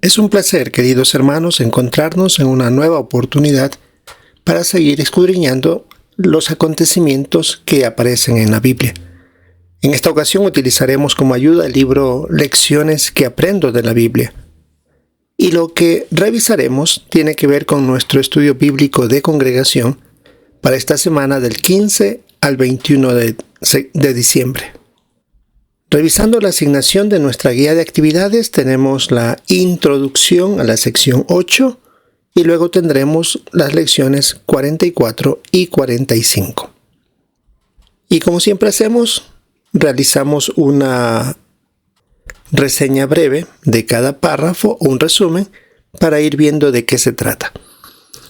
Es un placer, queridos hermanos, encontrarnos en una nueva oportunidad para seguir escudriñando los acontecimientos que aparecen en la Biblia. En esta ocasión utilizaremos como ayuda el libro Lecciones que aprendo de la Biblia. Y lo que revisaremos tiene que ver con nuestro estudio bíblico de congregación para esta semana del 15 al 21 de diciembre. Revisando la asignación de nuestra guía de actividades, tenemos la introducción a la sección 8 y luego tendremos las lecciones 44 y 45. Y como siempre hacemos, realizamos una reseña breve de cada párrafo o un resumen para ir viendo de qué se trata.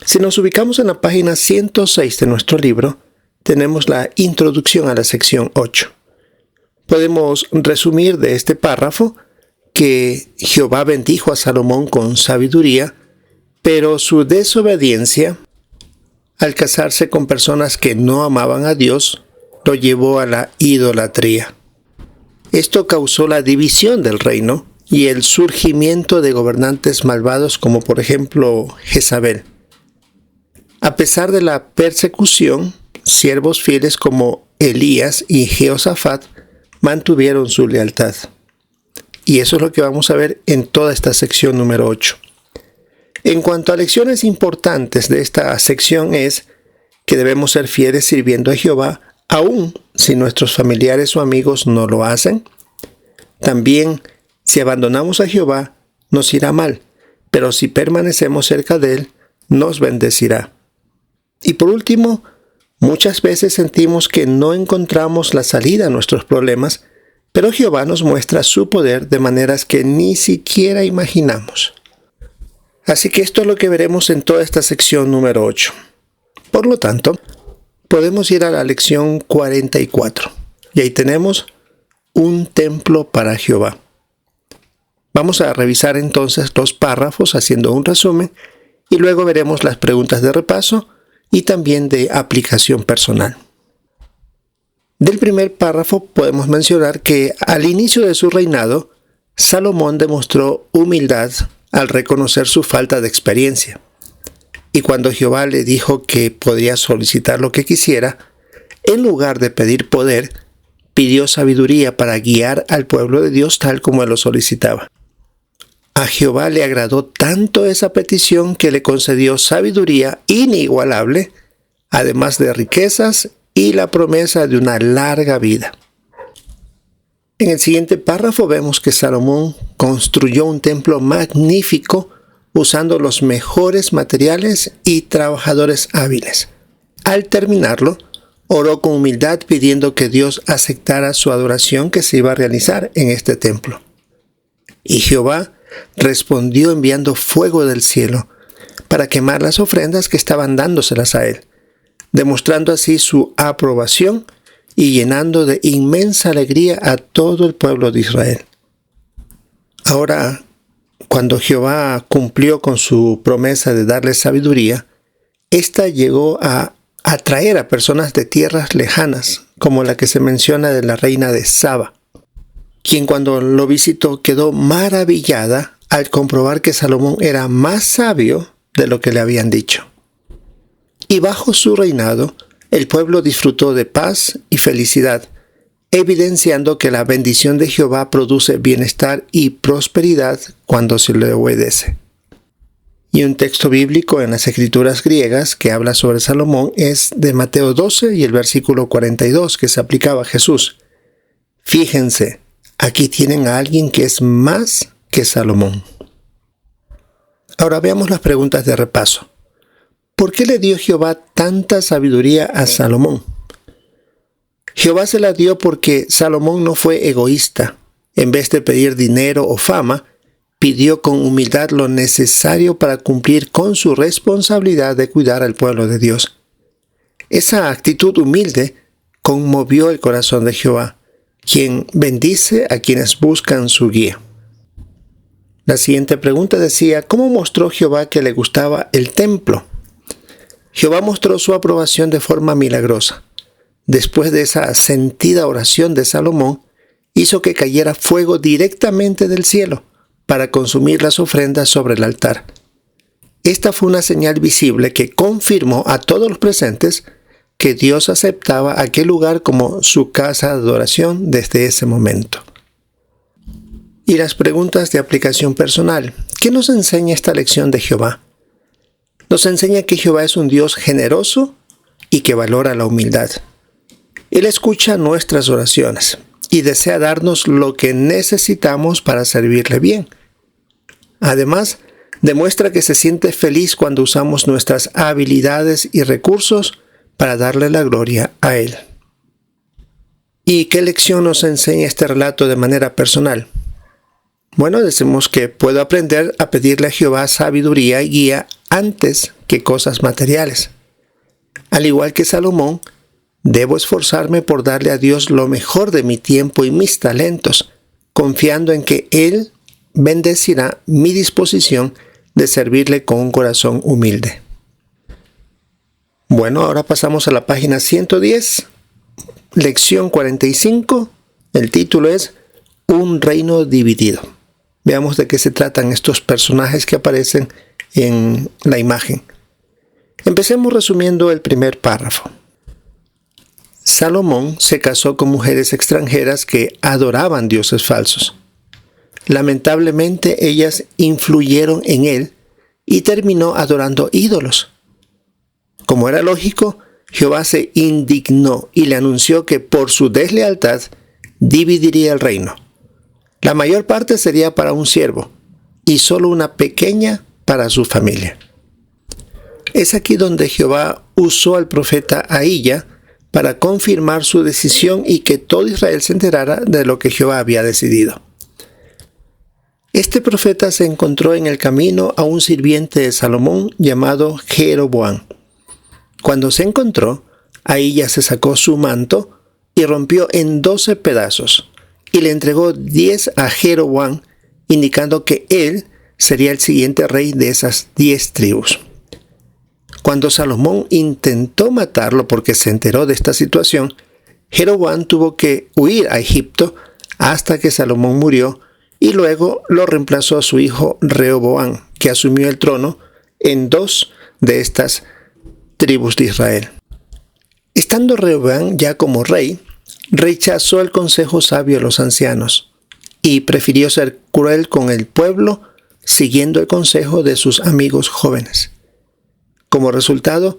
Si nos ubicamos en la página 106 de nuestro libro, tenemos la introducción a la sección 8. Podemos resumir de este párrafo que Jehová bendijo a Salomón con sabiduría, pero su desobediencia al casarse con personas que no amaban a Dios lo llevó a la idolatría. Esto causó la división del reino y el surgimiento de gobernantes malvados como por ejemplo Jezabel. A pesar de la persecución, siervos fieles como Elías y Jehoshafat mantuvieron su lealtad. Y eso es lo que vamos a ver en toda esta sección número 8. En cuanto a lecciones importantes de esta sección es que debemos ser fieles sirviendo a Jehová, aun si nuestros familiares o amigos no lo hacen. También, si abandonamos a Jehová, nos irá mal, pero si permanecemos cerca de Él, nos bendecirá. Y por último, muchas veces sentimos que no encontramos la salida a nuestros problemas, pero Jehová nos muestra su poder de maneras que ni siquiera imaginamos. Así que esto es lo que veremos en toda esta sección número 8. Por lo tanto, podemos ir a la lección 44. Y ahí tenemos un templo para Jehová. Vamos a revisar entonces los párrafos haciendo un resumen y luego veremos las preguntas de repaso y también de aplicación personal. Del primer párrafo podemos mencionar que al inicio de su reinado, Salomón demostró humildad al reconocer su falta de experiencia. Y cuando Jehová le dijo que podría solicitar lo que quisiera, en lugar de pedir poder, pidió sabiduría para guiar al pueblo de Dios tal como él lo solicitaba. A Jehová le agradó tanto esa petición que le concedió sabiduría inigualable, además de riquezas y la promesa de una larga vida. En el siguiente párrafo vemos que Salomón construyó un templo magnífico usando los mejores materiales y trabajadores hábiles. Al terminarlo, oró con humildad pidiendo que Dios aceptara su adoración que se iba a realizar en este templo. Y Jehová respondió enviando fuego del cielo para quemar las ofrendas que estaban dándoselas a él, demostrando así su aprobación y llenando de inmensa alegría a todo el pueblo de Israel. Ahora, cuando Jehová cumplió con su promesa de darle sabiduría, ésta llegó a atraer a personas de tierras lejanas, como la que se menciona de la reina de Saba, quien cuando lo visitó quedó maravillada al comprobar que Salomón era más sabio de lo que le habían dicho. Y bajo su reinado, el pueblo disfrutó de paz y felicidad, evidenciando que la bendición de Jehová produce bienestar y prosperidad cuando se le obedece. Y un texto bíblico en las escrituras griegas que habla sobre Salomón es de Mateo 12 y el versículo 42 que se aplicaba a Jesús. Fíjense, aquí tienen a alguien que es más que Salomón. Ahora veamos las preguntas de repaso. ¿Por qué le dio Jehová tanta sabiduría a Salomón? Jehová se la dio porque Salomón no fue egoísta. En vez de pedir dinero o fama, pidió con humildad lo necesario para cumplir con su responsabilidad de cuidar al pueblo de Dios. Esa actitud humilde conmovió el corazón de Jehová, quien bendice a quienes buscan su guía. La siguiente pregunta decía, ¿cómo mostró Jehová que le gustaba el templo? Jehová mostró su aprobación de forma milagrosa. Después de esa sentida oración de Salomón, hizo que cayera fuego directamente del cielo, para consumir las ofrendas sobre el altar. Esta fue una señal visible que confirmó a todos los presentes que Dios aceptaba aquel lugar como su casa de adoración desde ese momento. Y las preguntas de aplicación personal. ¿Qué nos enseña esta lección de Jehová? Nos enseña que Jehová es un Dios generoso y que valora la humildad. Él escucha nuestras oraciones y desea darnos lo que necesitamos para servirle bien. Además, demuestra que se siente feliz cuando usamos nuestras habilidades y recursos para darle la gloria a Él. ¿Y qué lección nos enseña este relato de manera personal? Bueno, decimos que puedo aprender a pedirle a Jehová sabiduría y guía antes que cosas materiales. Al igual que Salomón, debo esforzarme por darle a Dios lo mejor de mi tiempo y mis talentos, confiando en que Él bendecirá mi disposición de servirle con un corazón humilde. Bueno, ahora pasamos a la página 110, lección 45. El título es Un reino dividido. Veamos de qué se tratan estos personajes que aparecen en la imagen. Empecemos resumiendo el primer párrafo. Salomón se casó con mujeres extranjeras que adoraban dioses falsos. Lamentablemente, ellas influyeron en él y terminó adorando ídolos. Como era lógico, Jehová se indignó y le anunció que por su deslealtad dividiría el reino. La mayor parte sería para un siervo y solo una pequeña para su familia. Es aquí donde Jehová usó al profeta Ahía para confirmar su decisión y que todo Israel se enterara de lo que Jehová había decidido. Este profeta se encontró en el camino a un sirviente de Salomón llamado Jeroboam. Cuando se encontró, Ahía se sacó su manto y rompió en 12 pedazos y le entregó 10 a Jeroboam, indicando que él sería el siguiente rey de esas 10 tribus. Cuando Salomón intentó matarlo porque se enteró de esta situación, Jeroboam tuvo que huir a Egipto hasta que Salomón murió y luego lo reemplazó su hijo Rehoboam, que asumió el trono en 2 de estas tribus de Israel. Estando Rehoboam ya como rey, rechazó el consejo sabio de los ancianos y prefirió ser cruel con el pueblo siguiendo el consejo de sus amigos jóvenes. Como resultado,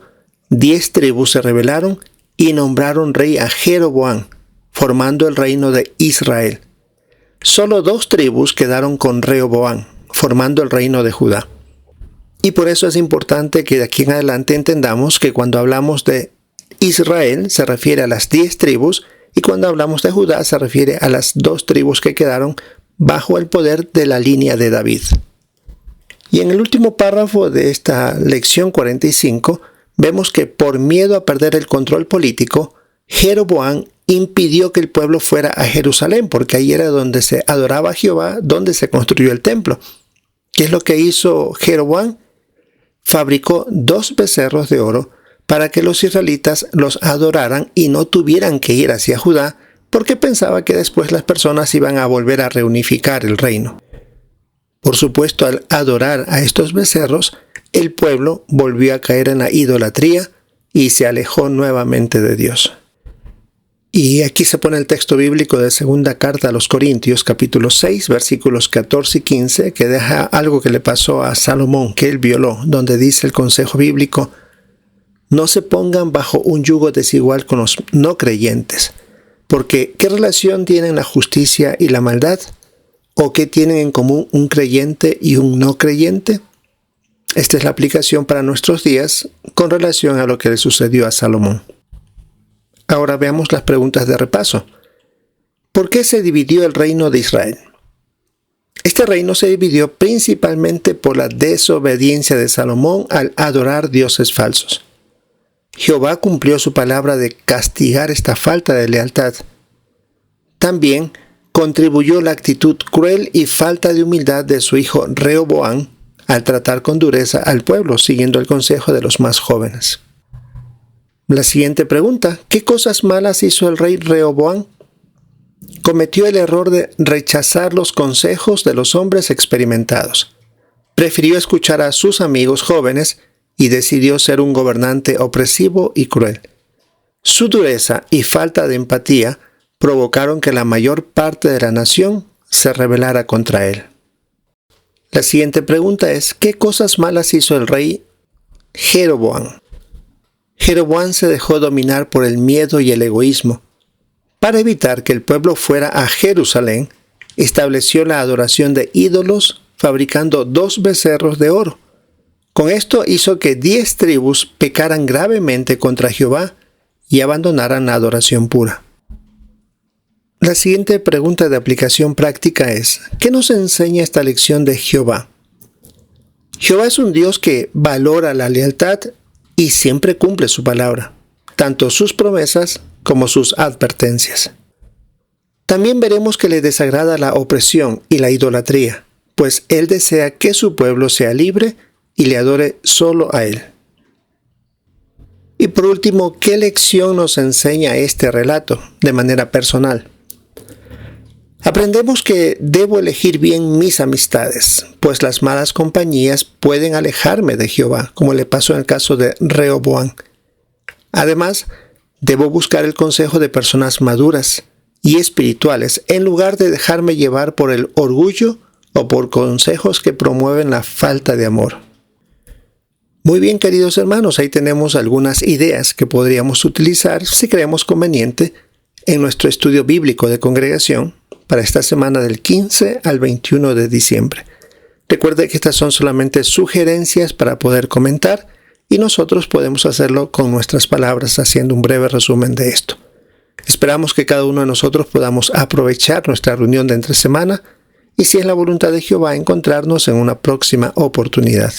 10 tribus se rebelaron y nombraron rey a Jeroboam, formando el reino de Israel. Solo 2 tribus quedaron con Rehoboam, formando el reino de Judá. Y por eso es importante que de aquí en adelante entendamos que cuando hablamos de Israel se refiere a las 10 tribus y cuando hablamos de Judá se refiere a las 2 tribus que quedaron bajo el poder de la línea de David. Y en el último párrafo de esta lección 45 vemos que por miedo a perder el control político, Jeroboam impidió que el pueblo fuera a Jerusalén, porque ahí era donde se adoraba a Jehová, donde se construyó el templo. ¿Qué es lo que hizo Jeroboam? Fabricó 2 becerros de oro para que los israelitas los adoraran y no tuvieran que ir hacia Judá, porque pensaba que después las personas iban a volver a reunificar el reino. Por supuesto, al adorar a estos becerros, el pueblo volvió a caer en la idolatría y se alejó nuevamente de Dios. Y aquí se pone el texto bíblico de segunda carta a los Corintios, capítulo 6, versículos 14 y 15, que deja algo que le pasó a Salomón, que él violó, donde dice el consejo bíblico: no se pongan bajo un yugo desigual con los no creyentes, porque ¿qué relación tienen la justicia y la maldad? ¿O qué tienen en común un creyente y un no creyente? Esta es la aplicación para nuestros días con relación a lo que le sucedió a Salomón. Ahora veamos las preguntas de repaso. ¿Por qué se dividió el reino de Israel? Este reino se dividió principalmente por la desobediencia de Salomón al adorar dioses falsos. Jehová cumplió su palabra de castigar esta falta de lealtad. También contribuyó la actitud cruel y falta de humildad de su hijo Rehoboam al tratar con dureza al pueblo, siguiendo el consejo de los más jóvenes. La siguiente pregunta: ¿qué cosas malas hizo el rey Rehoboam? cometió el error de rechazar los consejos de los hombres experimentados. Prefirió escuchar a sus amigos jóvenes y decidió ser un gobernante opresivo y cruel. Su dureza y falta de empatía provocaron que la mayor parte de la nación se rebelara contra él. La siguiente pregunta es: ¿qué cosas malas hizo el rey Jeroboam? Jeroboam se dejó dominar por el miedo y el egoísmo. Para evitar que el pueblo fuera a Jerusalén, estableció la adoración de ídolos fabricando 2 becerros de oro. Con esto hizo que 10 tribus pecaran gravemente contra Jehová y abandonaran la adoración pura. La siguiente pregunta de aplicación práctica es: ¿qué nos enseña esta lección de Jehová? Jehová es un Dios que valora la lealtad y siempre cumple su palabra, tanto sus promesas como sus advertencias. También veremos que le desagrada la opresión y la idolatría, pues Él desea que su pueblo sea libre y le adore solo a Él. Y por último, ¿qué lección nos enseña este relato de manera personal? Aprendemos que debo elegir bien mis amistades, pues las malas compañías pueden alejarme de Jehová, como le pasó en el caso de Rehoboam. Además, debo buscar el consejo de personas maduras y espirituales en lugar de dejarme llevar por el orgullo o por consejos que promueven la falta de amor. Muy bien, queridos hermanos, ahí tenemos algunas ideas que podríamos utilizar si creemos conveniente en nuestro estudio bíblico de congregación para esta semana del 15 al 21 de diciembre. Recuerde que estas son solamente sugerencias para poder comentar y nosotros podemos hacerlo con nuestras palabras haciendo un breve resumen de esto. Esperamos que cada uno de nosotros podamos aprovechar nuestra reunión de entre semana y, si es la voluntad de Jehová, encontrarnos en una próxima oportunidad.